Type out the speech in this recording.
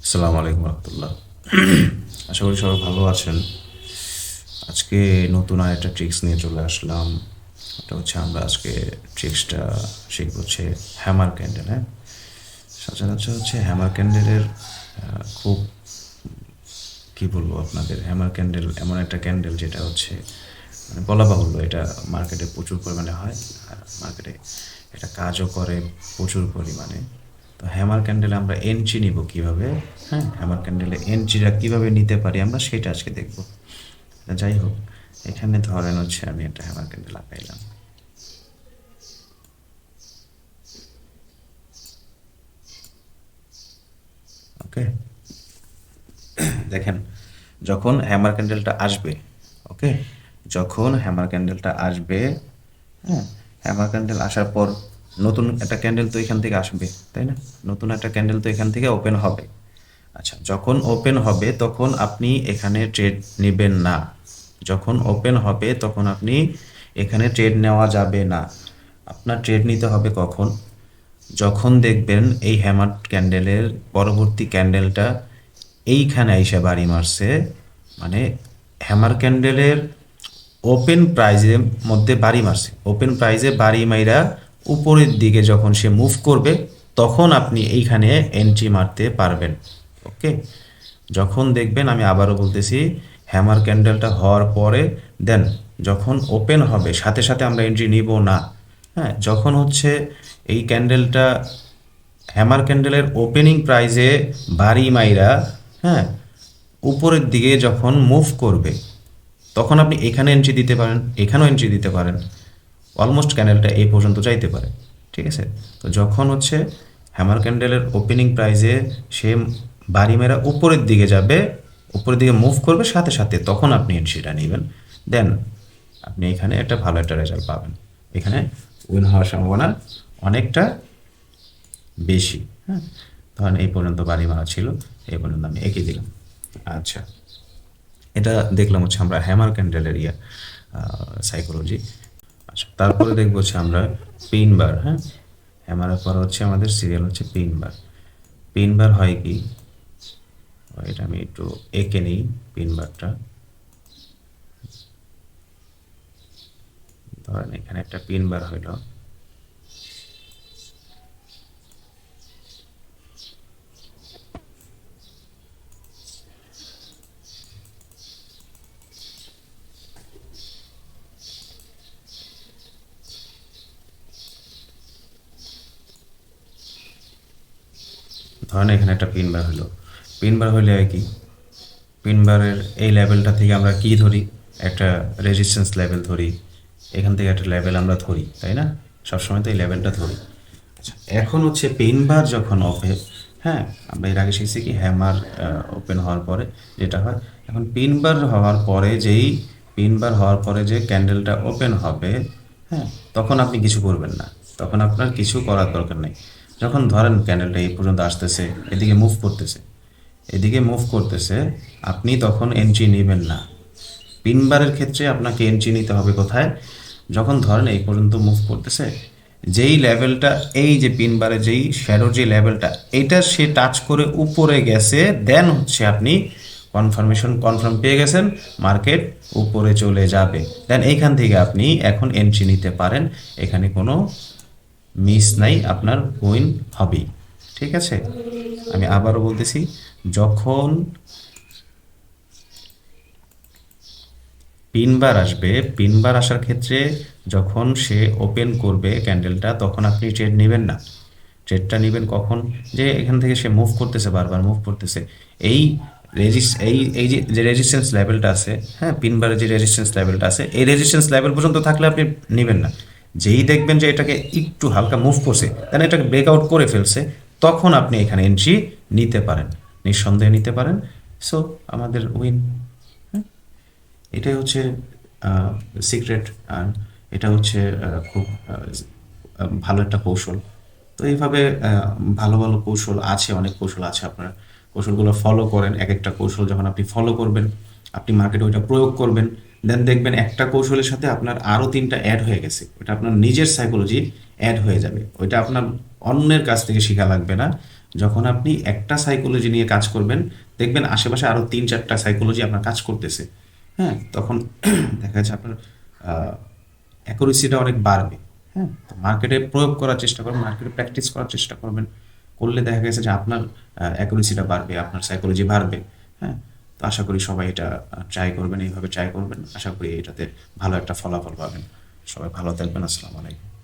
আসসালামু আলাইকুম রহমতুল্লাহ। আশা করি সবাই ভালো আছেন। আজকে নতুন আর একটা ট্রিক্স নিয়ে চলে আসলাম। ওটা হচ্ছে আমরা আজকে ট্রিক্সটা শিখব হচ্ছে হ্যামার ক্যান্ডেল। হ্যাঁ, সচরাচর হচ্ছে হ্যামার ক্যান্ডেলের খুব কী বলবো আপনাদের, হ্যামার ক্যান্ডেল এমন একটা ক্যান্ডেল যেটা হচ্ছে মানে বলা বাহুল্য, এটা মার্কেটে প্রচুর পরিমাণে হয় আর মার্কেটে এটা কাজও করে প্রচুর পরিমাণে। তো হ্যামার ক্যান্ডেলে আমরা এন্ট্রি নিব কীভাবে, হ্যাঁ, হ্যামার ক্যান্ডেলে এন্ট্রিটা কীভাবে নিতে পারি আমরা সেটা আজকে দেখব। যাই হোক, এখানে ধরেন হচ্ছে আমি একটা হ্যামার ক্যান্ডেল আঁকাইলাম। ওকে, দেখেন যখন হ্যামার ক্যান্ডেলটা আসবে, ওকে, যখন হ্যামার ক্যান্ডেলটা আসবে, হ্যাঁ, হ্যামার ক্যান্ডেল আসার পর নতুন একটা ক্যান্ডেল তো এখান থেকে আসবে, তাই না? নতুন একটা ক্যান্ডেল তো এখান থেকে ওপেন হবে। আচ্ছা, যখন ওপেন হবে তখন আপনি এখানে ট্রেড নেবেন না। যখন ওপেন হবে তখন আপনি এখানে ট্রেড নেওয়া যাবে না। আপনার ট্রেড নিতে হবে কখন? যখন দেখবেন এই হ্যামার ক্যান্ডেলের পরবর্তী ক্যান্ডেলটা এইখানে এসে বাড়ি মারছে, মানে হ্যামার ক্যান্ডেলের ওপেন প্রাইজের মধ্যে বাড়ি মারছে, ওপেন প্রাইজে বাড়ি মাইরা উপরের দিকে যখন সে মুভ করবে তখন আপনি এইখানে এন্ট্রি মারতে পারবেন। ওকে, যখন দেখবেন, আমি আবারও বলতেছি, হ্যামার ক্যান্ডেলটা হওয়ার পরে দেন যখন ওপেন হবে সাথে সাথে আমরা এন্ট্রি নিব না। হ্যাঁ, যখন হচ্ছে এই ক্যান্ডেলটা হ্যামার ক্যান্ডেলের ওপেনিং প্রাইজে বাড়ি মাইরা, হ্যাঁ, উপরের দিকে যখন মুভ করবে তখন আপনি এখানে এন্ট্রি দিতে পারেন, এখানেও এন্ট্রি দিতে পারেন, অলমোস্ট ক্যান্ডেলটা এই পর্যন্ত যাইতে পারে। ঠিক আছে, তো যখন হচ্ছে হ্যামার ক্যান্ডেলের ওপেনিং প্রাইজে সে বাড়ি মেরা উপরের দিকে যাবে, উপরের দিকে মুভ করবে সাথে সাথে তখন আপনি এন্ট্রিটা নেবেন। দেন আপনি এখানে একটা ভালো একটা রেজাল্ট পাবেন, এখানে উইন হওয়ার সম্ভাবনা অনেকটা বেশি। হ্যাঁ, ধরেন এই পর্যন্ত বাড়ি মারা ছিল, এই পর্যন্ত আমি এঁকে দিলাম। আচ্ছা, এটা দেখলাম হচ্ছে আমরা হ্যামার ক্যান্ডেলের সাইকোলজি। আচ্ছা, তারপরে দেখবো হচ্ছে আমরা পিন বার। হ্যাঁ, হ্যামারের পর হচ্ছে আমাদের সিরিয়াল হচ্ছে পিন বার। পিন বার হয় কি, এটা আমি একটু এঁকে নিই পিন বারটা। ধরেন এখানে একটা পিন বার হইল, ধরেন এখানে একটা পিন বার হলো। পিন বার হইলে হয় কি, পিন বারের এই লেভেলটা থেকে আমরা কি ধরি, একটা রেজিস্ট্যান্স লেভেল ধরি, এখান থেকে একটা লেভেল আমরা ধরি, তাই না? সবসময় তো এই লেভেলটা ধরি। আচ্ছা, এখন হচ্ছে পিন বার যখন ওপেন, হ্যাঁ, আমরা এর আগে শিখছি কি হ্যামার ওপেন হওয়ার পরে যেটা হয়, এখন পিন বার হওয়ার পরে যেই পিন বার হওয়ার পরে যে ক্যান্ডেলটা ওপেন হবে, হ্যাঁ, তখন আপনি কিছু করবেন না, তখন আপনার কিছু করার দরকার নেই। যখন ধরেন ক্যান্ডেলটা এই পর্যন্ত আসতেছে, এদিকে মুভ করতেছে, এদিকে মুভ করতেছে, আপনি তখন এন্ট্রি নেবেন না। পিনবারের ক্ষেত্রে আপনাকে এন্ট্রি নিতে হবে কোথায়? যখন ধরেন এই পর্যন্ত মুভ করতেছে, যেই লেভেলটা, এই যে পিনবারে যেই শ্যাডোর যে লেভেলটা, এটা সে টাচ করে উপরে গেছে, দেন হচ্ছে আপনি কনফার্ম পেয়ে গেছেন, মার্কেট উপরে চলে যাবে, দেন এইখান থেকে আপনি এখন এন্ট্রি নিতে পারেন। এখানে কোনো মিস নাই, আপনার উইন হবেই। ঠিক আছে, আমি আবারও বলতেছি, যখন পিনবার আসবে, পিনবার আসার ক্ষেত্রে যখন সে ওপেন করবে ক্যান্ডেলটা তখন আপনি ট্রেড নেবেন না। ট্রেডটা নেবেন কখন? যে এখান থেকে সে মুভ করতেছে, বারবার মুভ করতেছে, এই এই যে রেজিস্ট্যান্স লেভেলটা আছে, হ্যাঁ, পিনবারের যে রেজিস্ট্যান্স লেভেলটা আছে, এই রেজিস্ট্যান্স লেভেল পর্যন্ত থাকলে আপনি নেবেন না। যেই দেখবেন যে এটাকে একটু হালকা মুভ করছে, দেন এটাকে ব্রেকআউট করে ফেলছে, তখন আপনি এখানে এন্ট্রি নিতে পারেন, নিঃসন্দেহে নিতে পারেন। সো আমাদের উইন। এটাই হচ্ছে সিক্রেট, আর এটা হচ্ছে খুব ভালো একটা কৌশল। তো এইভাবে ভালো ভালো কৌশল আছে, অনেক কৌশল আছে, আপনার কৌশলগুলো ফলো করেন। এক একটা কৌশল যখন আপনি ফলো করবেন, আপনি মার্কেটে ওইটা প্রয়োগ করবেন, দেন দেখবেন একটা কৌশলের সাথে আপনার আরও তিনটা অ্যাড হয়ে গেছে, ওটা আপনার নিজের সাইকোলজি অ্যাড হয়ে যাবে, ওইটা আপনার অন্যের কাছ থেকে শেখা লাগবে না, যখন আপনি একটা সাইকোলজি নিয়ে কাজ করবেন, দেখবেন আশেপাশে আরো 3-4টা সাইকোলজি আপনার কাজ করতেছে। হ্যাঁ, তখন দেখা যাচ্ছে আপনার অ্যাকুরেসিটা অনেক বাড়বে। হ্যাঁ, তো মার্কেটে প্রয়োগ করার চেষ্টা করবেন, মার্কেটে প্র্যাকটিস করার চেষ্টা করবেন। করলে দেখা গেছে যে আপনার অ্যাকুরেসিটা বাড়বে, আপনার সাইকোলজি বাড়বে। হ্যাঁ, তো আশা করি সবাই এটা ট্রাই করবেন, এইভাবে ট্রাই করবেন। আশা করি এটাতে ভালো একটা ফলাফল পাবেন। সবাই ভালো থাকবেন। আসসালামু আলাইকুম।